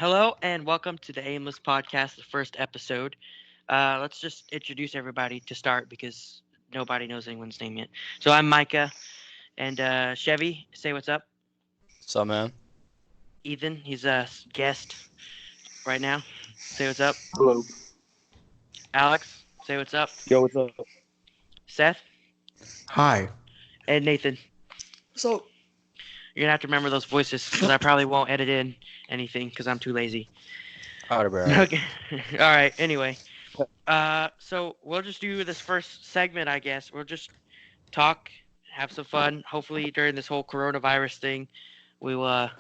Hello and welcome to the Aimless podcast, the first episode. Let's just introduce everybody to start because nobody knows anyone's name yet. So I'm Micah and Chevy. Say what's up. So man, Ethan, he's a guest right now. Say what's up. Hello. Alex, say what's up. Yo, what's up? Seth Hi. and Nathan. So, You're gonna have to remember those voices because I probably won't edit in anything because I'm too lazy. Okay. All right. Anyway, so we'll just do this first segment, I guess. We'll just talk, have some fun. Hopefully, during this whole coronavirus thing, we will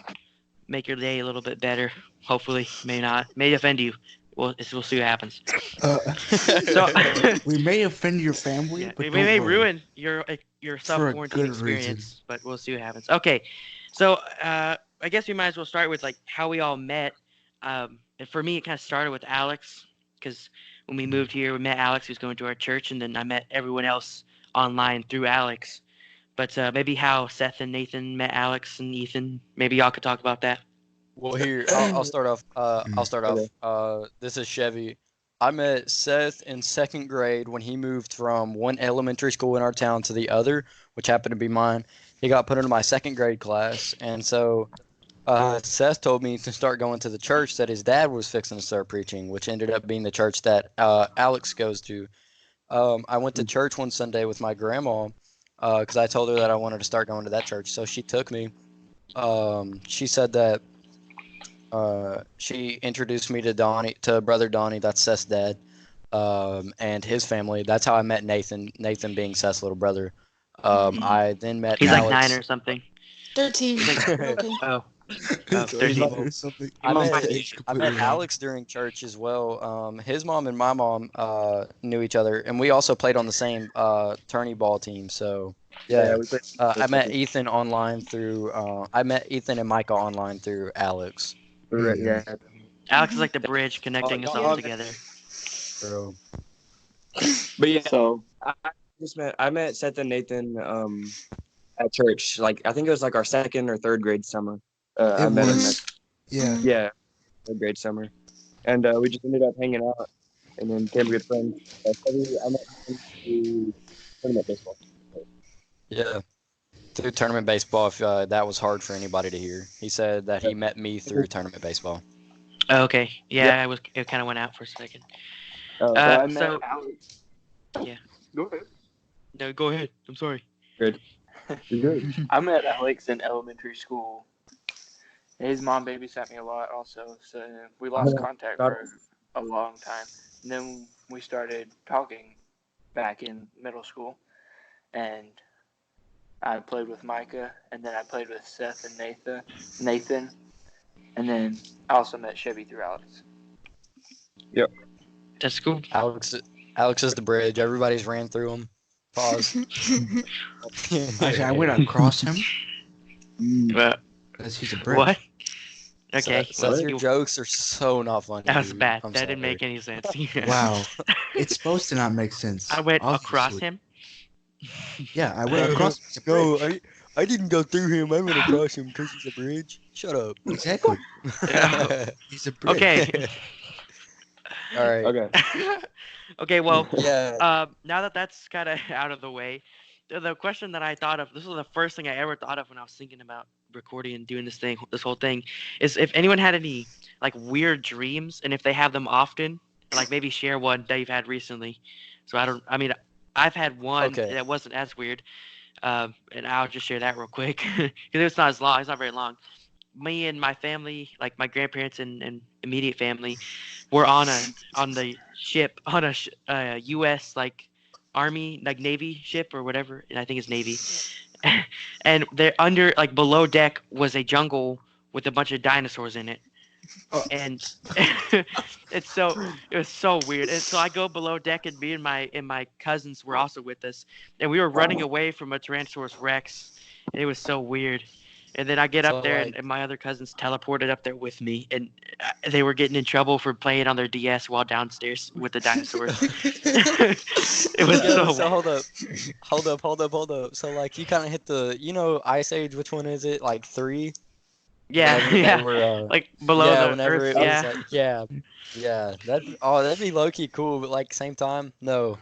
make your day a little bit better. Hopefully, may not, may offend you. We'll see what happens. So We may offend your family, yeah, but we don't may worry. ruin your self-quarantine good reason. experience, but we'll see what happens. Okay, so I guess we might as well start with like how we all met. And for me, it kind of started with Alex because when we moved here, we met Alex, who's going to our church, and then I met everyone else online through Alex. But maybe how Seth and Nathan met Alex and Ethan. Maybe y'all could talk about that. well here I'll start off. This is Chevy. I met Seth in second grade when he moved from one elementary school in our town to the other, which happened to be mine. He got put into my second grade class, and so Seth told me to start going to the church that his dad was fixing to start preaching, which ended up being the church that Alex goes to. I went to church one Sunday with my grandma because I told her that I wanted to start going to that church. So she took me. She said that she introduced me to brother Donnie, that's Seth's dad, and his family. That's how I met Nathan. Nathan being Seth's little brother. I then met He's Alex. like 9 or something. 13. Okay. Oh, It's 13. or something. I You met, might age I completely met wrong. Alex during church as well. His mom and my mom knew each other, and we also played on the same tourney ball team. So yeah, we played. I met Ethan online through. I met Ethan and Micah online through Alex. Yeah. Alex is like the bridge connecting us all together. Bro. But yeah, so I met Seth and Nathan at church. Like I think it was like our second or third grade summer. I It met him was. Yeah. third grade summer, and we just ended up hanging out, and then became good friends. I met him through tournament baseball. Yeah. Through tournament baseball, if that was hard for anybody to hear. He said that he met me through tournament baseball. Oh, okay. Yeah, Yeah. it kind of went out for a second. So Uh, I met so- Alex. Yeah. Go ahead. No, go ahead. I'm sorry. You're good. I met Alex in elementary school. His mom babysat me a lot also, so we lost contact for a long time. And then we started talking back in middle school, and I played with Micah, and then I played with Seth and Nathan, and then I also met Chevy through Alex. That's cool. Alex is the bridge. Everybody's ran through him. Pause. Actually, I went across him Uh, because he's a brick. what? Okay. So, well, your jokes are so not funny. that was dude. bad. I'm That didn't sorry. make any sense. Wow. It's supposed to not make sense. I went across obviously. him. Yeah, I went across. He's a No, brick. I didn't go through him. I went across him because he's a bridge. Shut up. Exactly. He's a brick. Okay. All right. Okay. Okay. Well, Yeah. now that that's kind of out of the way, the question that I thought of, this was the first thing I ever thought of when I was thinking about recording and doing this whole thing, is if anyone had any like weird dreams and if they have them often, like maybe share one that you've had recently. So I mean, I've had one Okay. that wasn't as weird, and I'll just share that real quick because it's not as long. It's not very long. Me and my family, like my grandparents and immediate family, were on the ship on a U.S. like Army like Navy ship or whatever, and I think it's Navy. And they're under like below deck was a jungle with a bunch of dinosaurs in it. Oh. And it was so weird. And so I go below deck, and me and my cousins were also with us, and we were running away from a Tyrannosaurus Rex. And it was so weird. And then I get So, up there, like- and my other cousins teleported up there with me, and they were getting in trouble for playing on their DS while downstairs with the dinosaurs. It was So so. hold up. So like you kind of hit the, Ice Age. Which one is it? Like 3? Yeah, whenever yeah. they were, like below yeah, the whenever earth. it was Yeah. like, yeah, that'd be low key cool, but like same time, no.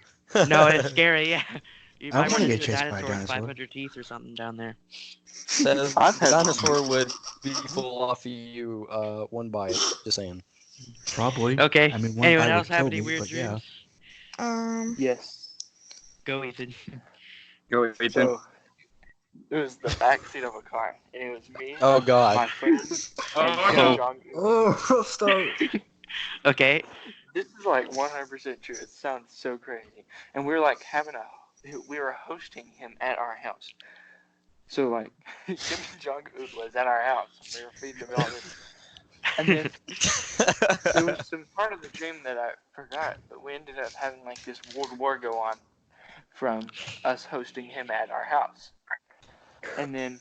No, it's scary. Yeah. You I might want run to get into a chased by a dinosaur with dinosaur. 500 teeth or something down there. Says I've the had dinosaur would be full off of you one bite. Just saying. Probably. Okay. I mean, one Anyone bite else would have kill any me, weird but yeah. dreams? Yes. Go, Ethan. Go, Ethan. So it was the back seat of a car, and it was me, Oh God. my friend, and Kim Jong. Oh, stop. Okay. This is like 100% true. It sounds so crazy, and we were like we were hosting him at our house. So like Kim Jong Un was at our house, and we were feeding him all this. And then there was some part of the dream that I forgot, but we ended up having like this World War go on from us hosting him at our house. And then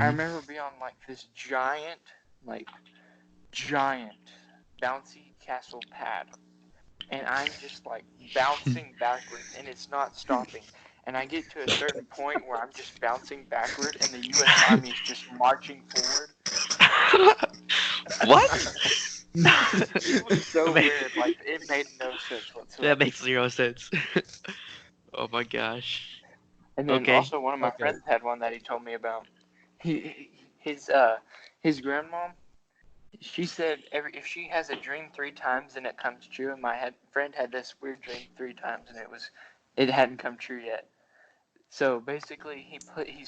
I remember being on like this giant bouncy castle pad. And I'm just like bouncing backwards and it's not stopping. And I get to a certain point where I'm just bouncing backward and the US Army is just marching forward. What? It was so weird. Like, it made no sense whatsoever. That makes 0 sense. Oh my gosh. And then Okay. also one of my friends had one that he told me about. His grandmom, she said if she has a dream 3 times and it comes true, and my friend had this weird dream 3 times and it hadn't come true yet. So basically,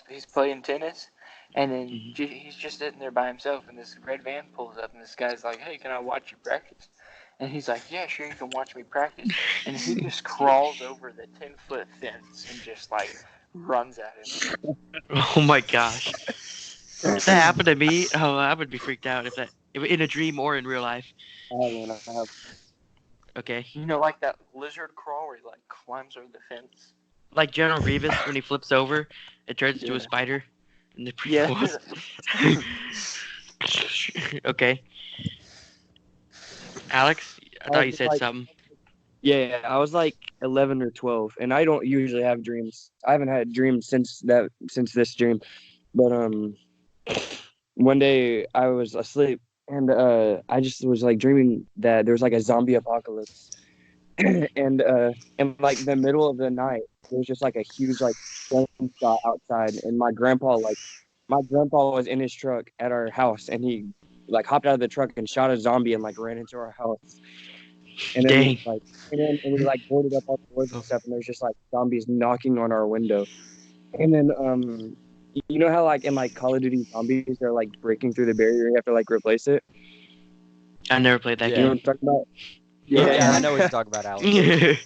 he's playing tennis, and then he's just sitting there by himself, and this red van pulls up, and this guy's like, "Hey, can I watch you practice?" And he's like, "Yeah, sure, you can watch me practice." And he just crawls over the 10-foot fence and just like runs at him. Oh my gosh. If that happened to me, I would be freaked out if in a dream or in real life. Okay. You know, like that lizard crawl where he like climbs over the fence. Like General Grievous when he flips over, it turns into a spider. And the prequels. Okay. Alex, I thought you said something. Yeah, I was like 11 or 12, and I don't usually have dreams. I haven't had dreams since this dream, but one day I was asleep, and I just was like dreaming that there was like a zombie apocalypse, and in like the middle of the night there was just like a huge like gunshot outside, and my grandpa was in his truck at our house, and he like hopped out of the truck and shot a zombie and like ran into our house. And then Dang. we like boarded up all the doors and stuff, and there's just like zombies knocking on our window. And then you know how like in like Call of Duty zombies they're like breaking through the barrier, you have to like replace it. I never played that You know what I'm talking about? Yeah, I know what you're talking about, Alex. game.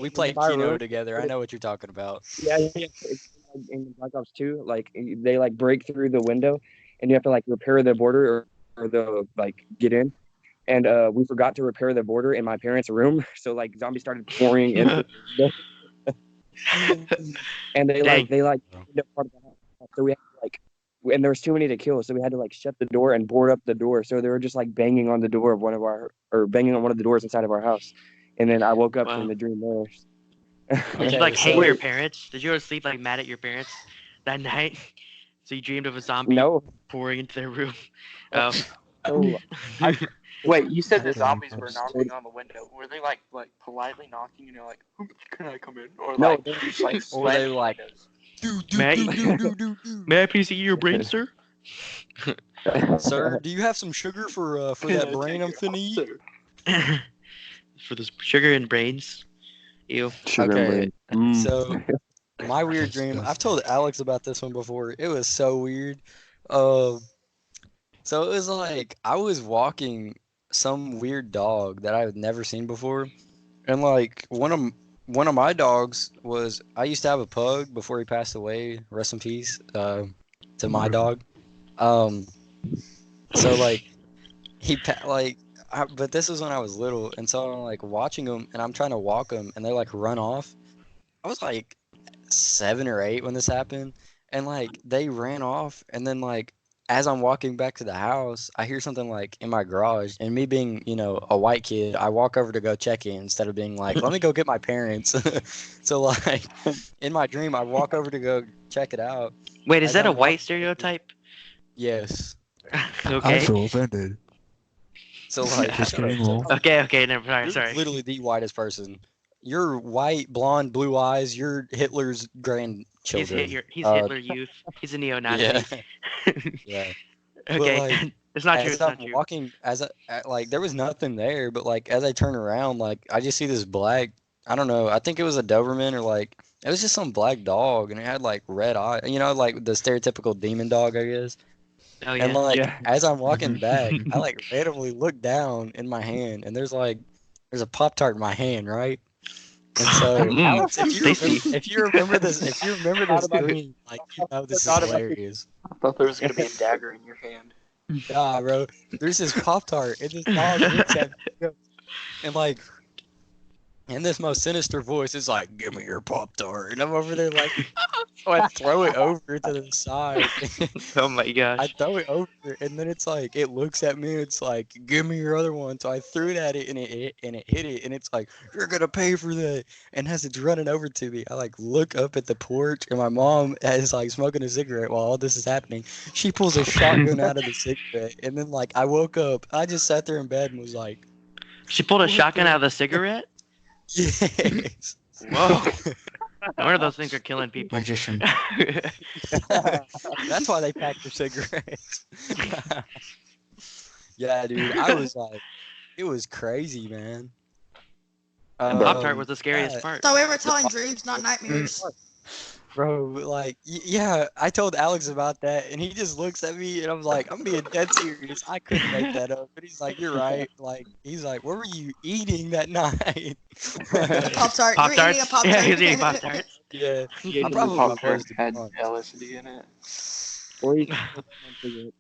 We played Kino together. I know what you're talking about. Yeah. It's in Black Ops 2, like they like break through the window, and you have to like repair the border or the like get in. And we forgot to repair the border in my parents' room, so like zombies started pouring in. And they Dang. part of the house. So we had to, like, and there was too many to kill, so we had to like shut the door and board up the door. So they were just like banging on the door of banging on one of the doors inside of our house. And then I woke up from the dream there. Did you like hate your parents? Did you go to sleep like mad at your parents that night? So you dreamed of a zombie pouring into their room? Wait, you said the zombies were knocking on the window. Were they like politely knocking, and you're like, "Can I come in?" Or No, like, just like slamming windows? May I please eat your brain, sir? Sir, do you have some sugar for that brain I'm finna eat? For this sugar and brains. Ew. Okay, so my weird dream. I've told Alex about this one before. It was so weird. So it was like I was walking some weird dog that I had never seen before, and like one of my dogs was, I used to have a pug before he passed away. Rest in peace to my dog. So like but this was when I was little, and so I'm like watching them, and I'm trying to walk them, and they like run off. I was like 7 or 8 when this happened, and like they ran off, and then like as I'm walking back to the house, I hear something like in my garage, and me being, a white kid, I walk over to go check in instead of being like, let me go get my parents. So like in my dream, I walk over to go check it out. Wait, is that a white stereotype? Yes. I Okay. feel offended. So like, Just kidding, Wolf. Okay. Never. you're Sorry. literally the whitest person. You're white, blonde, blue eyes. You're Hitler's grandchildren. He's Hitler Youth. He's a neo-Nazi. Yeah. Okay. like, It's not true. As It's I'm not true. walking, like there was nothing there, but like as I turn around, like I just see this black. I don't know. I think it was a Doberman or like it was just some black dog, and it had like red eye. You know, like the stereotypical demon dog, I guess. Oh And yeah. like Yeah. as I'm walking back, I like randomly look down in my hand, and there's a Pop-Tart in my hand, right? And so, Alex, if you remember this dream, like you know this is hilarious. I thought there was gonna be a dagger in your hand. Nah, bro. There's this Pop-Tart, and this dog looks at me, and like, in this most sinister voice, it's like, "Give me your Pop-Tart," and I'm over there like, so I throw it over to the side. Oh my gosh. I throw it over, and then it's like it looks at me. It's like, "Give me your other one." So I threw it at it, and it hit it, and it's like, "You're gonna pay for that." And as it's running over to me, I like look up at the porch, and my mom is like smoking a cigarette while all this is happening. She pulls a shotgun out of the cigarette, and then like I woke up. I just sat there in bed and was like, She pulled a What shotgun the- out of the cigarette. "Yes." Whoa. No wonder those things are killing people. Magician. That's why they pack their cigarettes. Yeah, dude. I was like, it was crazy, man. And Pop-Tart was the scariest part. So we were telling dreams, not nightmares. Bro, like, yeah, I told Alex about that, and he just looks at me, and I'm like, I'm being dead serious. I couldn't make that up. But he's like, you're right. Like, he's like, what were you eating that night? Pop-Tart. You were eating a Pop-Tarts? Pop-Tart. Yeah, he was eating Pop-Tarts. Yeah, Yeah, I probably Pop-Tart was. had LSD in it. Or you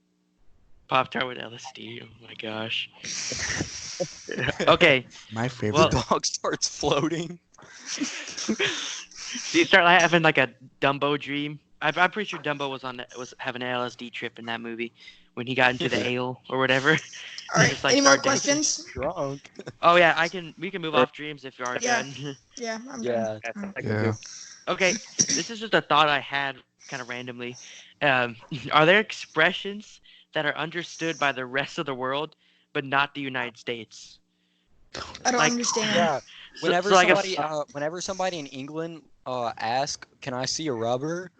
Pop-Tart with LSD. Oh my gosh. Okay. My favorite. Well- The dog starts floating. So you start having like a Dumbo dream. I'm pretty sure Dumbo was having an LSD trip in that movie when he got into the ale or whatever. All right. Just, like, Any more start dancing. questions? Drunk. Oh yeah, we can move off dreams if you are Yeah. done. Yeah, I'm Yeah. done. Yeah. Okay, this is just a thought I had kind of randomly. Are there expressions that are understood by the rest of the world but not the United States? I don't Like- understand. Yeah. So- Whenever so like a- somebody, whenever somebody in England asks, "Can I see a rubber?"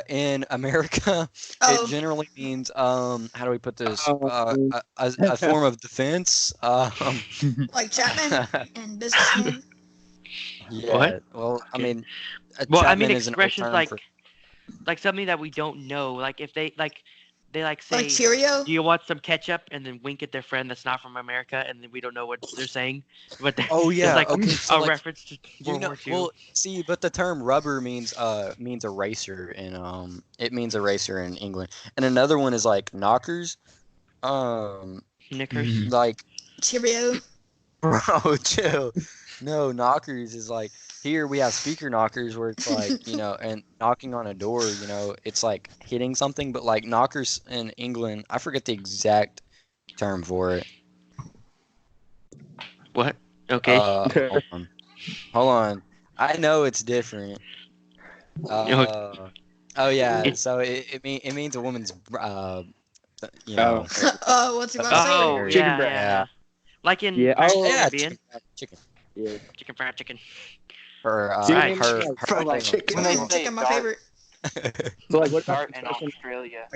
In America, Oh. it generally means how do we put this? Oh. A form of defense. Like Chapman and businessman. Yeah. What? Well, I mean, Well, I Chapman mean is an old expressions term like for- something that we don't know. Like if they say, Like Cheerio. "Do you want some ketchup?" and then wink at their friend that's not from America, and then we don't know what they're saying. But Oh it's yeah. like Okay. So a like, reference to you World know, War II. well, see, but the term rubber means eraser, and it means eraser in England. And another one is like knockers. Knickers. Mhm. Like Cheerio. bro, chill. No, knockers is like here we have speaker knockers where it's like, you know, and knocking on a door, you know, it's like hitting something, but like knockers in England, I forget the exact term for it. What? Okay. Hold on. I know it's different. Oh yeah, It- so it means a woman's you know. Oh, what's it about? Oh, Chicken yeah, breast. yeah. Like in Yeah, Pirates of oh, the Yeah, Caribbean. chicken. Yeah. Chicken fried chicken. Her Right. her Like chicken. when they Chicken, say my dart, favorite. So like, what dart about in Australia.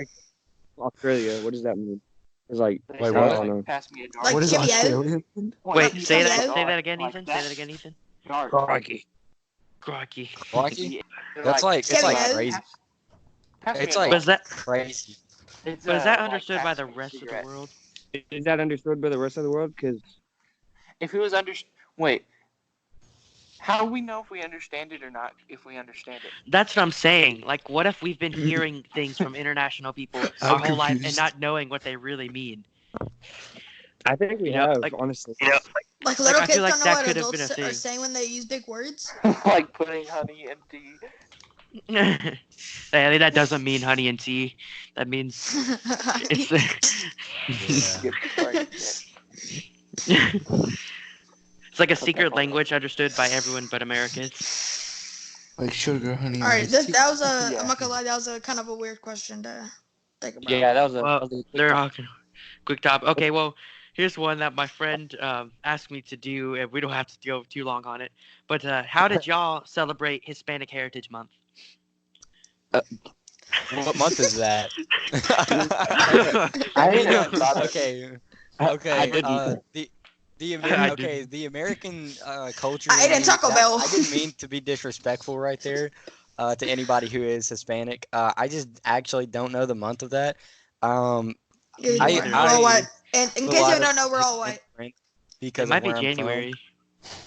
Australia? What does that mean? It's like, They Wait, say, what? I don't know. Pass me a dart. Like What is Cheerio. Australian? Wait, Like say Cheerio. that again, Like Ethan. that. Say that again, Ethan. Dart. Crikey. Lucky? They're That's like it's like Cheerio. crazy. pass me It's a like dart. Was that crazy. It's, was that like, understood by pass the me a rest of the cigarette. world? is that understood by the rest of the world? Because If it was wait, how do we know if we understand it or not? If we understand it, That's what I'm saying. Like, what if we've been hearing things from international people our I'm whole life and confused. not knowing what they really mean? I think we You know, have, like- honestly. Like little I kids feel like don't know that what could have been adults a are thing. saying when they use big words. like putting honey in tea. Hey, that doesn't mean honey and tea. That means it's. Yeah. It's like a secret language understood by everyone but Americans. Like sugar, honey. All right, iced tea. that was a. Yeah. I'm not gonna lie, that was a kind of a weird question to Think about Yeah, that was a. Well, that was a quick they're time. all quick topic. Okay, well, here's one that my friend asked me to do, and we don't have to go too long on it. But how did y'all celebrate Hispanic Heritage Month? What month is that? I didn't didn't. thought of Okay. I Okay. didn't. I Okay. didn't. The American culture. I ate in at me, Taco Bell. I didn't mean to be disrespectful right there, to anybody who is Hispanic. I just actually don't know the month of that. Um, Yeah, you Me are. either. We're all white. And in a case lot you of don't know, we're all Hispanic white. friends It because of might be where I'm January.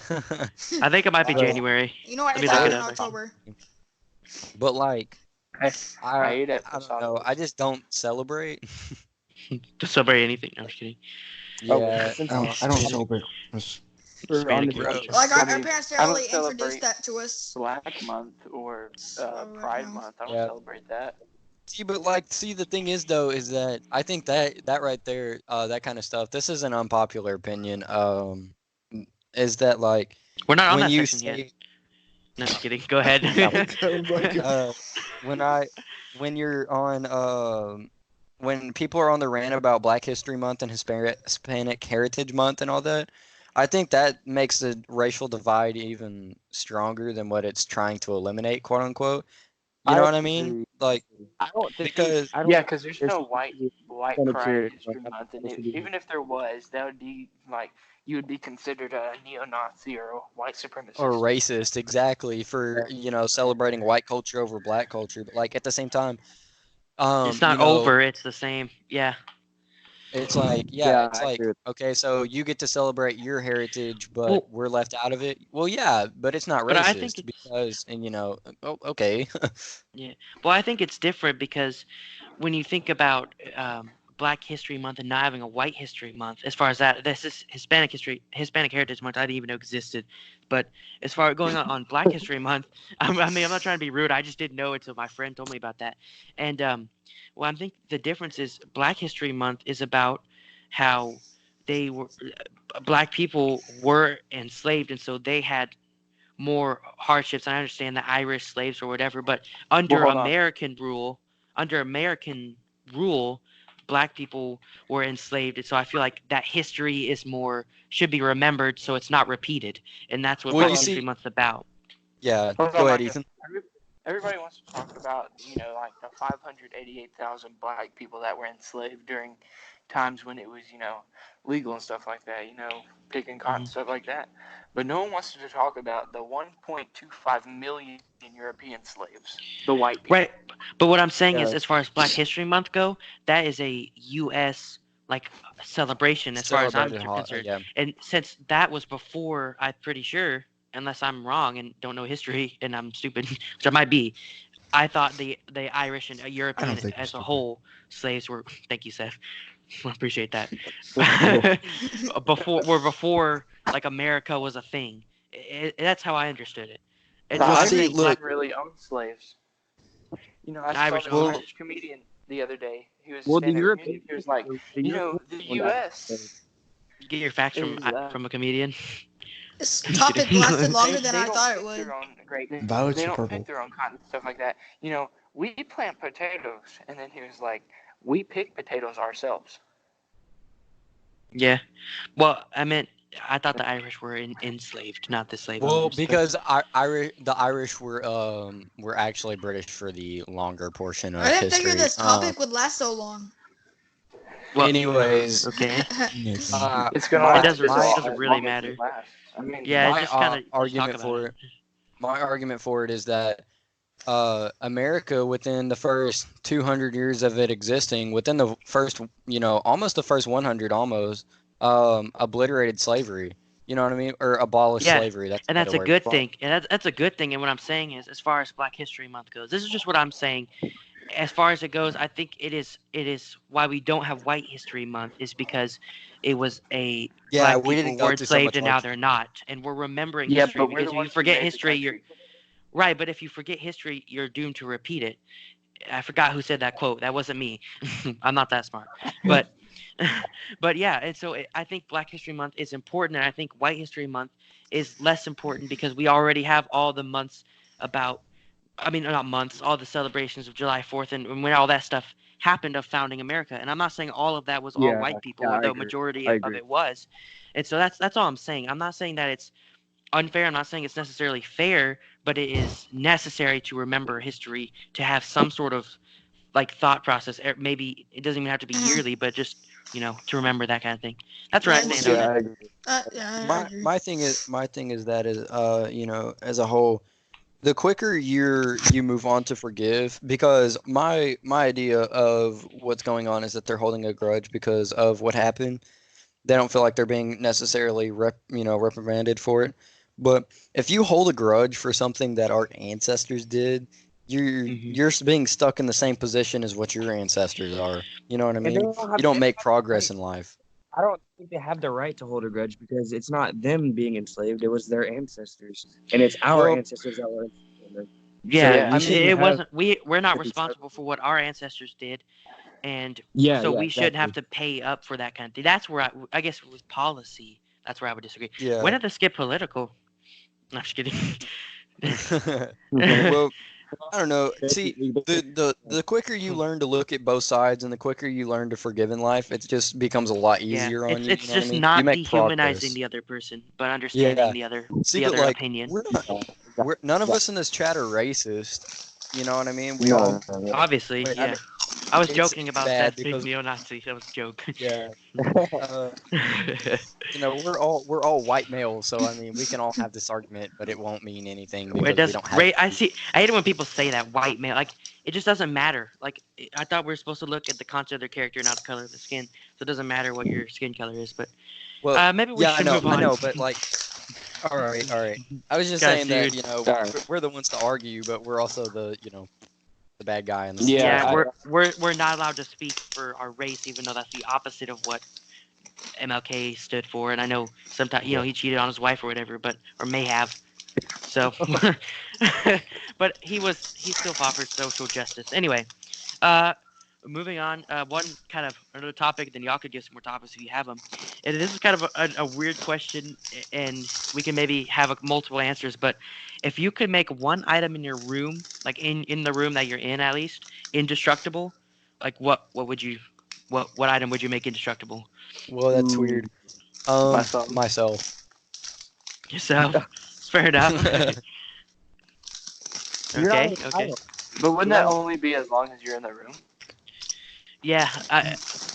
from. I think it might be Right. January. You know what? Let It's me look happened it in up. October. But like, I I ate at I don't know. I just don't celebrate. To celebrate anything. No, I'm just kidding. Yeah. Since I don't celebrate Christmas. we're on this Hispanic Bro. subject, Like I our mean, parents I don't really introduced celebrate that to us. Black Month or So, Pride no. Month. I don't Yeah. celebrate that. See, but like, see, the thing is though, is that I think that right there, that kind of stuff. This is an unpopular opinion. Is that like We're not on when that you section yet. say, No, just kidding. Go ahead. Oh my God. when when you're on when people are on the rant about Black History Month and Hispanic Heritage Month and all that, I think that makes the racial divide even stronger than what it's trying to eliminate, quote unquote. You know what I mean? agree. Like, I don't think. because I don't. Yeah, think because there's there's no white Hispanic Pride heritage History month. Month, and Supposed to be- even if there was, that would be like you would be considered a neo-Nazi or a white supremacist. or racist, exactly, for celebrating white culture over Black culture. But like at the same time, It's not over. It's the same. Yeah. it's like, Yeah, it's I like, agree with okay, so you get to celebrate your heritage, but Well, we're left out of it. Well, yeah, but it's not but I think racist it's because, okay. yeah. Well, I think it's different because when you think about Black History Month and not having a White History Month, as far as that, this is Hispanic Heritage Month. I didn't even know existed. But as far as going on Black History Month, I mean, I'm not trying to be rude. I just didn't know until my friend told me about that. And well, I think the difference is Black History Month is about how they were Black people were enslaved, and so they had more hardships. I understand the Irish slaves or whatever, but under hold on. under American rule, Black people were enslaved, and so I feel like that history is should be remembered, so it's not repeated, and that's what Well, Black you History see, Month's about. yeah, Hold go on, ahead, Micah. Ethan. Everybody wants to talk about, like the 588,000 Black people that were enslaved during times when it was, legal and stuff like that, picking cotton, stuff like that. But no one wants to talk about the 1.25 million European slaves, the white people. Right, but what I'm saying is, Yeah. as far as Black History Month go, that is a U.S. like celebration, as far as I'm Celebrated concerned. yeah. And since that was before, I'm pretty sure, unless I'm wrong and don't know history and I'm stupid, which I might be, I thought the Irish and European think you're as a stupid. whole slaves were. Thank you, Seth. I appreciate that. before like America was a thing. That's how I understood it. And The so I'm see, Irish saying look- didn't really own slaves. I Irish saw owned- this Irish comedian the other day. He was Well, the standing at a European. comedian. He was like, the Europeans owned U.S. you get your facts from a comedian. This Just topic kidding. lasted longer they than I don't thought it pick would. their own great. Violets They are don't purple. pick their own cotton, stuff like that. We plant potatoes, and then he was like, we pick potatoes ourselves. Yeah. Well, I thought the Irish were enslaved, not the slave Well, owners. because the Irish were actually British for the longer portion of I didn't history. figure this topic would last so long. Well, anyways, okay. Nathan. It's gonna my- last. It my- doesn't really matter. Yeah, my it's just kind of argument for it. My argument for it is that America, within the first 200 years of it existing, within the first, almost the first 100, obliterated slavery. You know what I mean? Or abolished Yeah, slavery. That's and a that's better a word. good thing. And that's a good thing. And what I'm saying is, as far as Black History Month goes, this is just what I'm saying. As far as it goes, I think it is why we don't have White History Month is because it was a Yeah, Black we people didn't go were through so enslaved much and now hardship. they're not, and we're remembering Yeah, history but we're because the if you ones who forget made the history, you're country. right. But if you forget history, you're doomed to repeat it. I forgot who said that quote. That wasn't me. I'm not that smart. But but yeah, and so I think Black History Month is important, and I think White History Month is less important because we already have all the months about. I mean, not months, all the celebrations of July 4th and when all that stuff happened of founding America. And I'm not saying all of that was all Yeah, white people, yeah, I although agree. majority I of agree. it was. And so that's all I'm saying. I'm not saying that it's unfair. I'm not saying it's necessarily fair, but it is necessary to remember history, to have some sort of like thought process. Maybe it doesn't even have to be yearly, but just to remember that kind of thing. That's where I stand on Yeah, it. I agree. I agree. My thing is that as a whole, the quicker you move on to forgive, because my idea of what's going on is that they're holding a grudge because of what happened. They don't feel like they're being necessarily reprimanded for it. But if you hold a grudge for something that our ancestors did, you're being stuck in the same position as what your ancestors are. You know what I And they mean? don't have, You don't they make don't have the progress right. in life. I don't think they have the right to hold a grudge because it's not them being enslaved; it was their ancestors, and it's our Well, ancestors that were enslaved. Yeah, So Yeah. we shouldn't it have wasn't. We're not to be responsible for what our ancestors did, and Yeah, so yeah, we shouldn't have exactly. to pay up for that kind of thing. That's where I guess with policy, that's where I would disagree. yeah. When did this get political? No, I'm just kidding. Well, I don't know. See, the quicker you learn to look at both sides and the quicker you learn to forgive in life, it just becomes a lot Yeah, easier on you. it's You know what I just mean? You not make dehumanizing progress. the other person, but understanding Yeah. the See, but other like opinion. we're none of us in this chat are racist. You know what I mean? We No, all. no. Obviously, I yeah. mean, I was it's joking about bad Seth being because neo-Nazi. That was a joke. yeah. Uh, we're all white males, so I mean, we can all have this argument, but it won't mean anything It because we does. don't have. I hate it when people say that white male. Like it just doesn't matter. Like I thought we were supposed to look at the content of their character, not the color of the skin. So it doesn't matter what your skin color is. But Well, maybe we yeah, should move on. I know, but like, all right, all right. I was just Gosh, saying that dude. we're the ones to argue, but we're also the the bad guy in the Yeah, situation. We're not allowed to speak for our race, even though that's the opposite of what MLK stood for. And I know sometimes he cheated on his wife or whatever, or may have. So, but he still fought for social justice. Anyway, uh, moving on. One kind of another topic. Then y'all could give some more topics if you have them. And this is kind of a weird question, and we can maybe have multiple answers. But if you could make one item in your room, like in the room that you're in, at least indestructible, like what would you, what item would you make indestructible? Well, that's weird. Myself. Yourself. Fair enough. Okay. But wouldn't that only be as long as you're in the room? Yeah.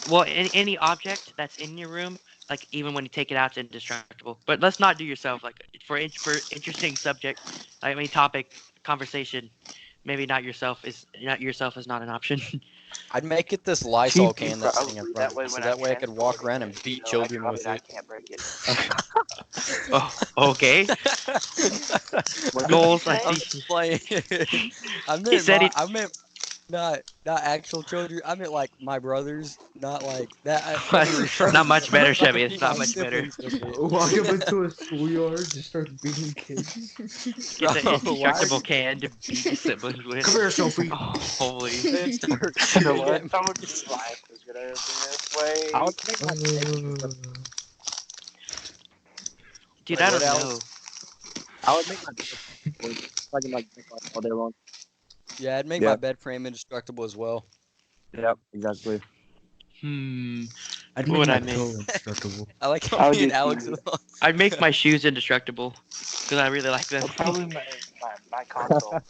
Well, any object that's in your room, like even when you take it out, it's indestructible. But let's not do yourself. Like for interesting subject, I mean topic, conversation. Maybe not yourself is not an option. I'd make it this Lysol can that's sitting in front of me, so that way I could walk around and beat children with it. I can't break it. Oh, okay. Goals. I I'm see. just playing. He said I meant not actual children. I meant like my brothers, not like that. Not much better, Chevy. It's not much better. Walk up into a schoolyard, just start beating kids. Get the Bro, indestructible can to beat your siblings with. Come here, Sophie. Oh, holy. The worst time would be life is gonna be this way. I would think my Dude, Wait, I what, don't know. Alex? I would make my I can drink all day long. Yeah, I'd make my bed frame indestructible as well. Yep, exactly. I'd What would I make my make? toe indestructible. I like I how would me and do Alex. TV. I'd make my shoes indestructible because I really like them. Probably my console.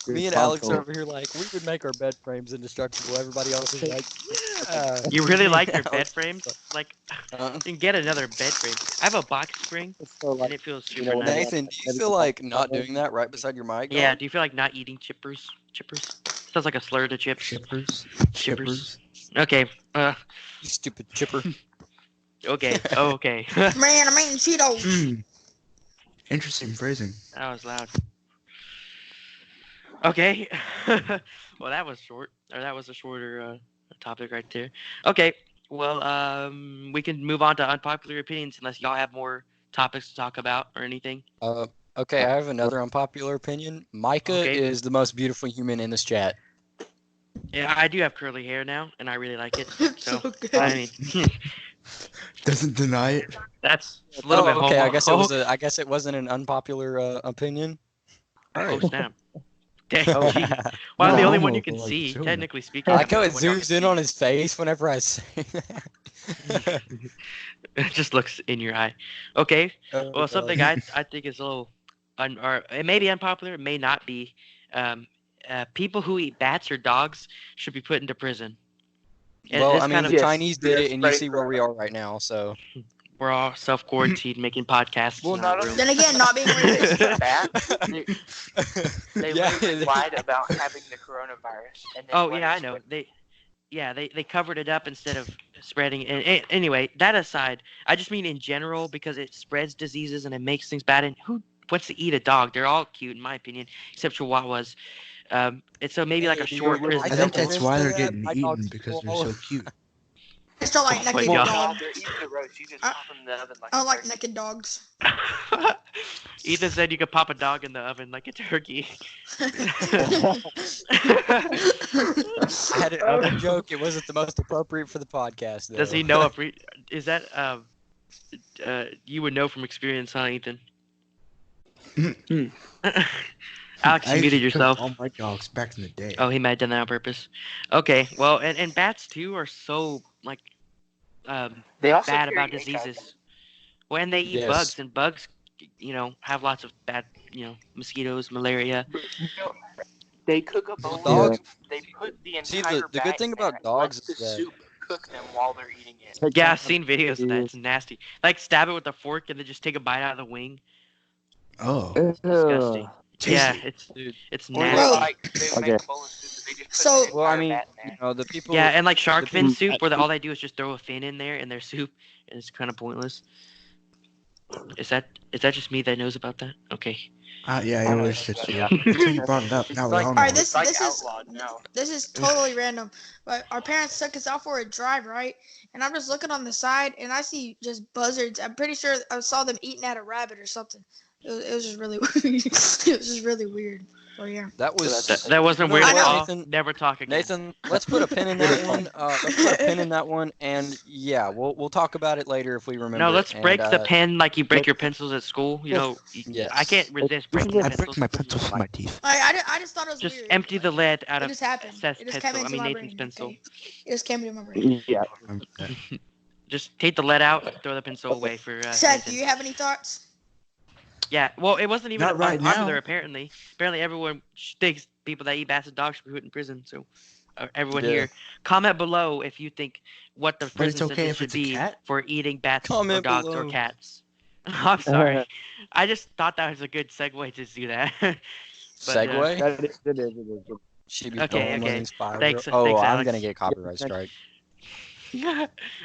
Me and Alex are over here like we would make our bed frames indestructible. Everybody else is like, yeah. You really Me like and your bed Alex- frames? Like, Uh, you can get another bed frame. I have a box spring, and it feels super nice. Nathan, do you feel like not doing that right beside your mic? Yeah, dog? do you feel like not eating chippers? Chippers? Sounds like a slur to chips. Shippers. Chippers. Okay. You stupid chipper. Okay. Okay. Man, I'm eating Cheetos. Hmm. Interesting phrasing. That was loud. Okay. Well, that was short. Or that was a shorter topic right there. Okay. Well, we can move on to unpopular opinions unless y'all have more topics to talk about or anything. Okay, I have another unpopular opinion. Micah Okay. is the most beautiful human in this chat. Yeah, I do have curly hair now, and I really like it. It's So, so good. I mean, Doesn't deny it. that's a little bit okay, homo. I guess it wasn't an unpopular opinion. All Oh right. snap! Dang, geez. Well, I'm the only one you can see, technically speaking. I like how it Everyone else zooms in can on his face whenever I say that. see. It just looks in your eye. Okay. Well, something I think is a little, or it may be unpopular, it may not be. Um, People who eat bats or dogs should be put into prison. Well, It's I mean, kind the of Chinese did it, and you see where we are right now. So we're all self-quarantined, making podcasts Well, in not our only room. Then again, not being racist. They yeah, literally lied about having the coronavirus. And then Oh let yeah, it I know. spread. They covered it up instead of spreading it. Anyway, that aside, I just mean in general because it spreads diseases and it makes things bad. And who wants to eat a dog? They're all cute in my opinion, except Chihuahuas. And so maybe like a short prison I think sentence. that's why they're getting My eaten dog's because they're swallow. so cute. I just don't like Oh my naked God. dogs. They're eating the roast. You just I- pop them in the oven like I a don't like turkey. naked dogs. Ethan said you could pop a dog in the oven like a turkey. I had another joke. It wasn't the most appropriate for the podcast, though. Does he know if is that you would know from experience, huh, Ethan? Alex, I you used muted to yourself. cook all my dogs back in the day. Oh, he might have done that on purpose. Okay, well, and bats too are so like They also bad carry about HIV. diseases. When they eat Yes. bugs, and bugs, have lots of bad, mosquitoes, malaria. They cook up a Well, bowl. dogs- They put the See, entire the good bag thing in there about and dogs let is the that- soup cook them while they're eating it. Yeah, I've seen videos of that. It's nasty. Like stab it with a fork and then just take a bite out of the wing. Oh, It's disgusting. Yeah, tasty. it's Or they nasty. they make a bowl of soup and they just put So- the Well, I entire mean, bat in there. the people. Yeah, and like shark the fin people- soup, where all they do is just throw a fin in there in their soup, and it's kind of pointless. Is that just me that knows about that? Okay. Yeah, I always said so. Until you brought it up. Now we like- all All know. right, it. this like this is outlawed now. this is totally random. But our parents took us out for a drive, right? And I'm just looking on the side, and I see just buzzards. I'm pretty sure I saw them eating at a rabbit or something. It was just really it was just really weird. So yeah. That was That wasn't You know weird what, at all. Nathan? Never talk again. Nathan. Let's put a pin in that one. Let's put a pin in that one, and yeah, we'll talk about it later if we remember. No, let's it. break And, the pen like you break your pencils at school. Yes. I can't resist breaking I pencils. break my pencils with my teeth. I just thought it was Just weird. empty the lead out It of just happened. Seth's It just pencil. came into my Nathan's brain. pencil. Okay? It just came into my brain. Yeah. Just take the lead out, throw the pencil away for Seth, Nathan. do you have any thoughts? Yeah, well, it wasn't even Not right unpopular, now. apparently. Apparently, everyone thinks people that eat bats and dogs should be put in prison. So, everyone Yeah. here, comment below if you think what the But it's prison okay sentence if should it's a be cat? for eating bats or Comment dogs or below. cats. I'm sorry. I just thought that was a good segue to do that. Segue. It is. She be Okay, throwing okay. these fire. Thanks, Oh, thanks, I'm Alex. gonna get copyright strike.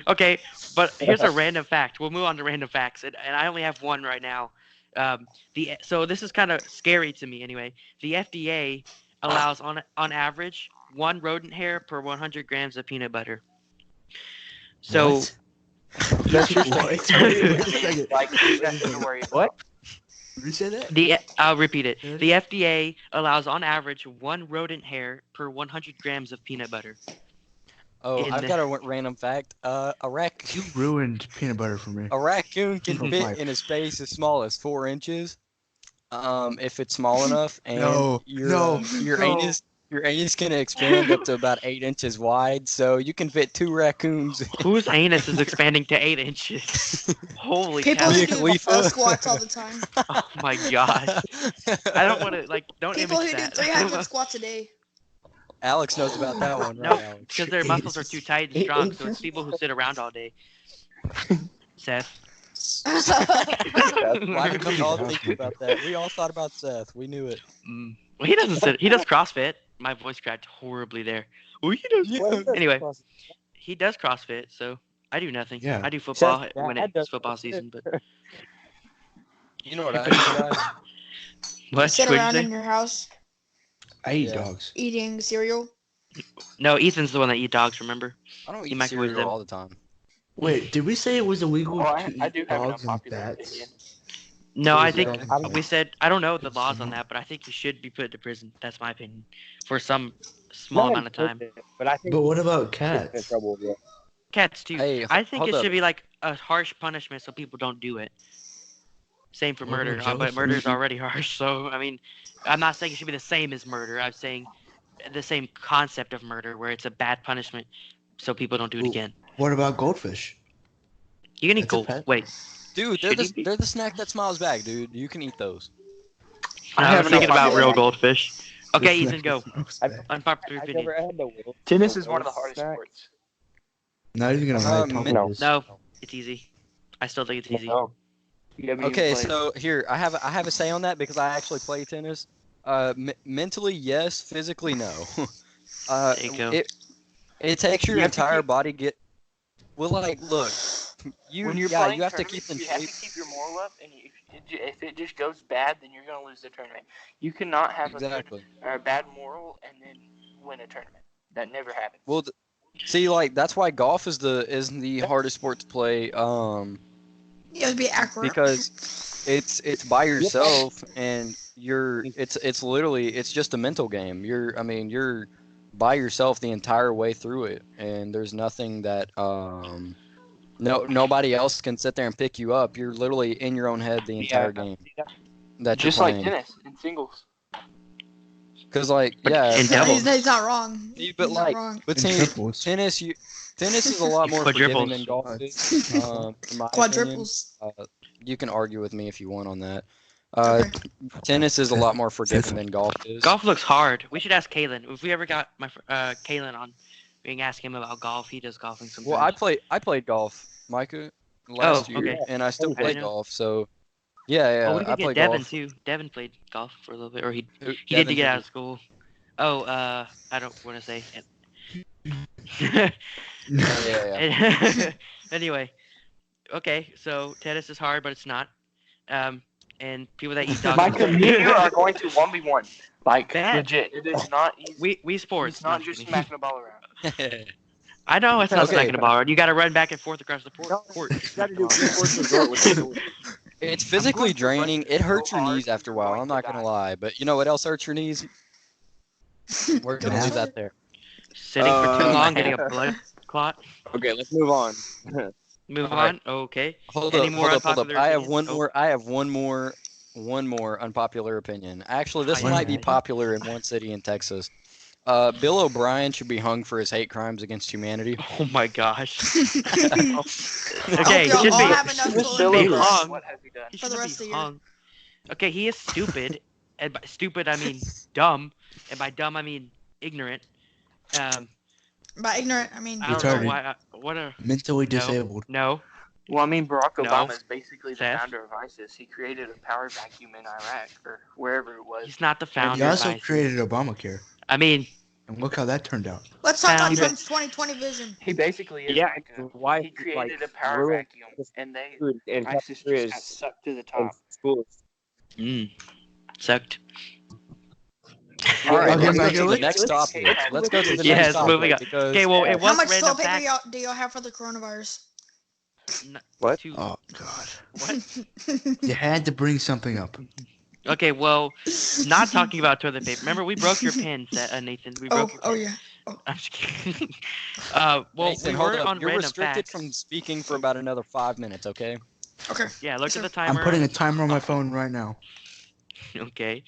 Okay, but here's a random fact. We'll move on to random facts, and I only have one right now. So this is kind of scary to me anyway. The FDA allows on average 1 rodent hair per 100 grams of peanut butter. So What? What? Wait a second. Like, nothing to worry about. What? Did you say that? I'll repeat it. Yes. The FDA allows on average 1 rodent hair per 100 grams of peanut butter. Oh, In I've the- got a random fact. A You raccoon ruined peanut butter for me. can Oh fit my. in a space as small as 4 inches. If it's small enough, and No, your no, your no. anus can expand up to about 8 inches wide, so you can fit 2 raccoons. Whose anus is expanding to 8 inches? Holy People cow! who Mia do Khalifa. squats all the time. Oh my gosh! I don't want to don't People who image do that. 300 squats a day. Alex knows about that one, right? No, Alex? because their muscles are too tight and strong. So it's people who sit around all day. Seth. Why did we all Come think on. about that? We all thought about Seth. We knew it. Well, he doesn't sit. He does CrossFit. My voice cracked horribly there. Oh, he does. Anyway, he does CrossFit, so I do nothing. Yeah. I do football Seth, when Dad it's does football CrossFit. season. But You know what I do, guys? what? Sit What'd around you in say? your house I eat Yeah. dogs. eating cereal. No, Ethan's the one that eat dogs. Remember? I don't He eat microwaves cereal them. all the time. Wait, did we say it was illegal Oh, to I eat do have an dogs and unpopular bats? opinion. No, I Is think that- we said I don't know the laws on that, but I think you should be put to prison. That's my opinion. For some small amount of time. But I think But what about in cats? trouble. Yeah. Cats too. Hey, I think hold it up. should be like a harsh punishment so people don't do it. Same for What murder, about but murder is jellyfish? already harsh. So I mean, I'm not saying it should be the same as murder. I'm saying the same concept of murder, where it's a bad punishment, so people don't do it Ooh. again. What about goldfish? You can eat That's a gold. pet. Wait, Dude, should you be? they're the snack that smiles back, dude. You can eat those. No, I was haven't thinking had about one real yet. goldfish. Okay, The Ethan, snack go. that smells I've- bad. Unpopular I've opinion. never had the will. Tennis the is one of the Wills hardest snack. sports. Not even gonna lie, Um, talk no. about this. No, it's easy. I still think it's easy. No. You haven't Okay, even played. so here I have a say on that because I actually play tennis. Mentally yes, physically no. There you go. It takes your You have to entire keep- body get. Well, like, look, when you're you playing have to keep tournaments, in you have shape. to keep your moral up, and if it just goes bad, then you're gonna lose the tournament. You cannot have a good Exactly. or a bad moral and then win a tournament. That never happens. Well, see, like that's why golf is the hardest sport to play. You have to be accurate. Because it's by yourself and it's literally it's just a mental game. You're by yourself the entire way through it, and there's nothing that nobody else can sit there and pick you up. You're literally in your own head the entire game that just you're like playing. tennis and singles. Because like But yeah, in No, doubles. he's not wrong. See, He's but not like wrong. but And see, triples. tennis is a lot more forgiving than golf is. In my opinion. Quadruples. You can argue with me if you want on that. Okay. Tennis is a lot more forgiving than golf is. Golf looks hard. We should ask Kalen. If we ever got Kalen on, we can ask him about golf. He does golfing sometimes. Well, I played golf, Micah, last year, okay. and I still Okay. play golf. So, yeah, Oh, we I could play get Devin golf. too. Devin played golf for a little bit, or he Who- he did to Devin get who? out of school. Oh, I don't want to say it. Yeah. Anyway, okay. So tennis is hard, but it's not. And people that eat dogs. Micah, me and you are going to 1v1. Like Bad. legit. It is not easy. We sports. It's not No, just I'm kidding. smacking a ball around. I know it's not Okay. smacking the ball around. You got to run back and forth across the court. You to smack gotta the do ball. reinforced resort with the It's physically going to run draining. It hurts so your hard knees after a you're while. going I'm to not gonna die. lie, but you know what else hurts your knees? We're gonna Don't leave say that there. Sitting for too Uh, long, getting a blood clot. Okay, let's move on. Move All right. on. Okay. Hold Any up, more hold up. unpopular I have opinions? one more. I have one more unpopular opinion. Actually, this Oh, might be yeah. popular in one city in Texas. Bill O'Brien should be hung for his hate crimes against humanity. Oh my gosh. I Okay, hope should y'all all be. have enough should toilet be paper. hung. What has he done? He For the shouldn't rest be of the year. hung. Okay, he is stupid, and by stupid I mean dumb, and by dumb I mean ignorant. By ignorant, I mean I don't Retarded. know why. What a Mentally No. disabled. no. Well, I mean, Barack No. Obama is basically the Seth? founder of ISIS. He created a power vacuum in Iraq or wherever it was. He's not the founder. He also of ISIS. created Obamacare, I mean, and look how that turned out. let's talk about Found- Trump's 2020 vision. He basically is Yeah, like why he created like, a power ruined vacuum, and they food and ISIS just cafeterias got sucked to the and top. schools. sucked. All right, Okay, let's go Micah, to the let's- next topic. Let's go to the Yes, next topic. moving on. Because, Okay, well, it How was much random toilet paper facts. do y'all have for the coronavirus? What? Two- Oh God! What? You had to bring something up. Okay, well, not talking about toilet paper. Remember, we broke your pins, Nathan. We Oh, broke your oh pins. yeah. I'm just kidding. Well, Nathan, we hold were up. on You're random restricted facts. from speaking for about another 5 minutes. Okay. Okay. Yeah, look at Sure. the timer. I'm putting a timer on my phone right now. Okay.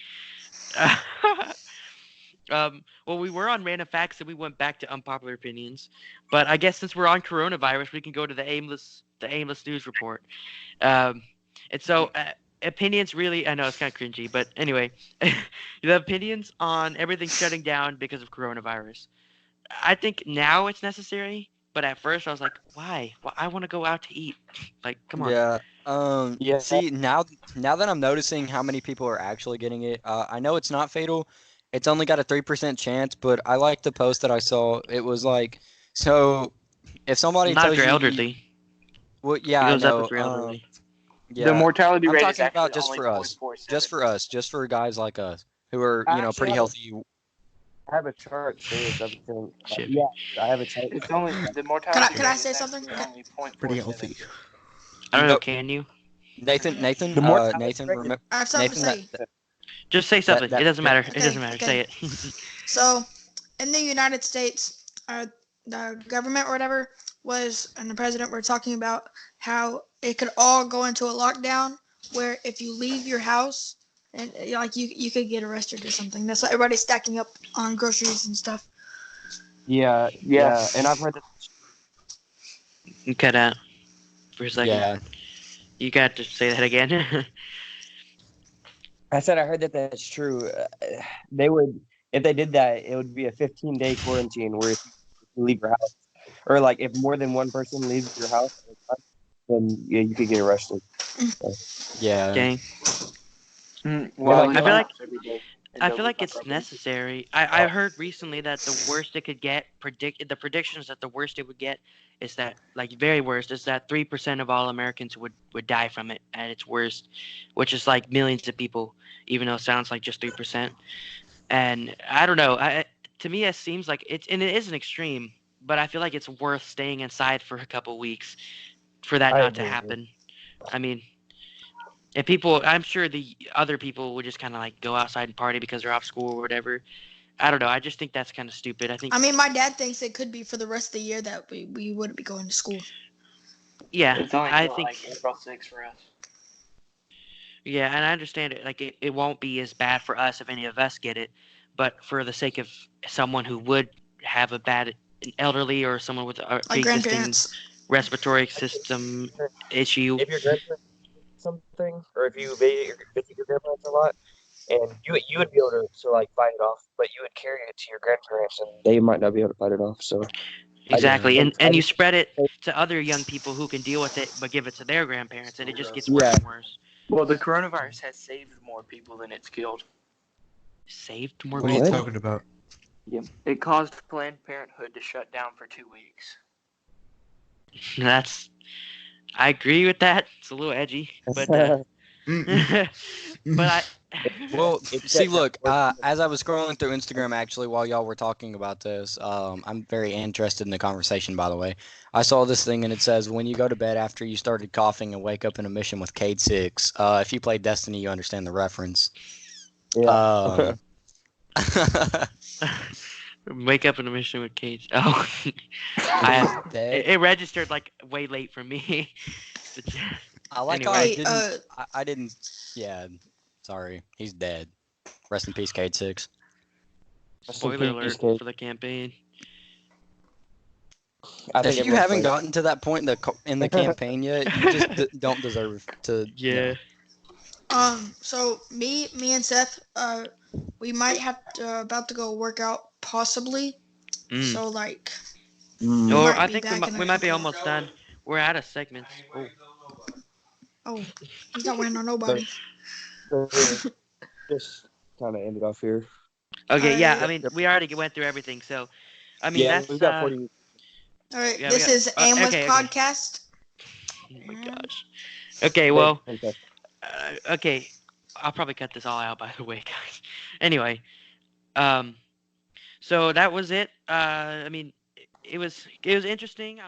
Well, we were on random facts and we went back to unpopular opinions, but I guess since we're on coronavirus, we can go to the aimless news report. And so opinions really, I know it's kind of cringy, but anyway, the opinions on everything shutting down because of coronavirus. I think now it's necessary, but at first I was like, why? Well, I want to go out to eat. Like, come on. Yeah. Yeah. See, now that I'm noticing how many people are actually getting it, I know it's not fatal. It's only got a 3% chance, but I like the post that I saw. It was like, so if somebody Not tells if you're you, elderly. well, yeah, It I goes up know. if you're elderly. Yeah, The mortality I'm rate talking is actually about just only for us. 0.47. just for us, just for guys like us who are, you know, Actually, pretty I healthy. I have a chart showing everything. Shit. Yeah, I have a chart. It's only the mortality. Can I rate say is something? actually only 0.47. Pretty healthy. I don't know, Nope. can you? Nathan, The mortality Nathan, rate is- remember, I have something to Nathan, say. Just say something. that- It doesn't matter. It Okay, doesn't matter. okay. Say it. So, in the United States, the government or whatever and the president were talking about how it could all go into a lockdown where if you leave your house and like you could get arrested or something. That's why everybody's stacking up on groceries and stuff. Yeah, and I've heard that. You cut out for a second. Yeah. You got to say that again. I said I heard that that's true. They would, if they did that, it would be a 15-day quarantine where if you leave your house, or like if more than one person leaves your house, then yeah, you could get arrested. Yeah. Dang. Well, I feel like every day. I feel like it's necessary. I heard recently that the worst it could get, the predictions that the worst it would get is that, like, very worst is that 3% of all Americans would die from it at its worst, which is like millions of people, even though it sounds like just 3%. And I don't know. To me, it seems like it is an extreme, but I feel like it's worth staying inside for a couple weeks for that not to happen. I mean, if people, I'm sure the other people would just kind of like go outside and party because they're off school or whatever. I don't know. I just think that's kind of stupid. I mean, my dad thinks it could be for the rest of the year that we wouldn't be going to school. Yeah, it's only I think like April 6th for us. Yeah, and I understand it. Like it won't be as bad for us if any of us get it, but for the sake of someone who would have an elderly or someone with a Like pre-existing grandparents. respiratory system issue. If your grandparents something, or if you visit your grandparents a lot, and you would be able to like fight it off, but you would carry it to your grandparents, and they might not be able to fight it off. So Exactly, and you spread it to other young people who can deal with it, but give it to their grandparents, and it just gets worse and worse. Well, the coronavirus has saved more people than it's killed. Saved more What are people? you talking about? Yeah. It caused Planned Parenthood to shut down for 2 weeks. I agree with that. It's a little edgy, but but Well, see, look, as I was scrolling through Instagram, actually, while y'all were talking about this, I'm very interested in the conversation, by the way. I saw this thing, and it says, when you go to bed after you started coughing and wake up in a mission with Cade 6, if you play Destiny, you understand the reference. Yeah. Wake up in a mission with Cage. Oh, it registered like way late for me. I like Anyway. how I didn't. Yeah, sorry, he's dead. Rest in peace, Cade 6. Spoiler alert for the campaign. If you haven't gotten to that point in the campaign yet, you just don't deserve to. Yeah. So me and Seth, we might have about to go work out possibly. So like. Or I think we might be almost done. We're out of segments. Oh, he's not waiting on nobody. Just kind of ended off here. Okay, yeah. I mean, we already went through everything, so I mean that's. We've got 40. All right, this is Aimless podcast. Oh my gosh. Okay, well. Okay, I'll probably cut this all out, by the way, guys. Anyway, so that was it. I mean, it was interesting.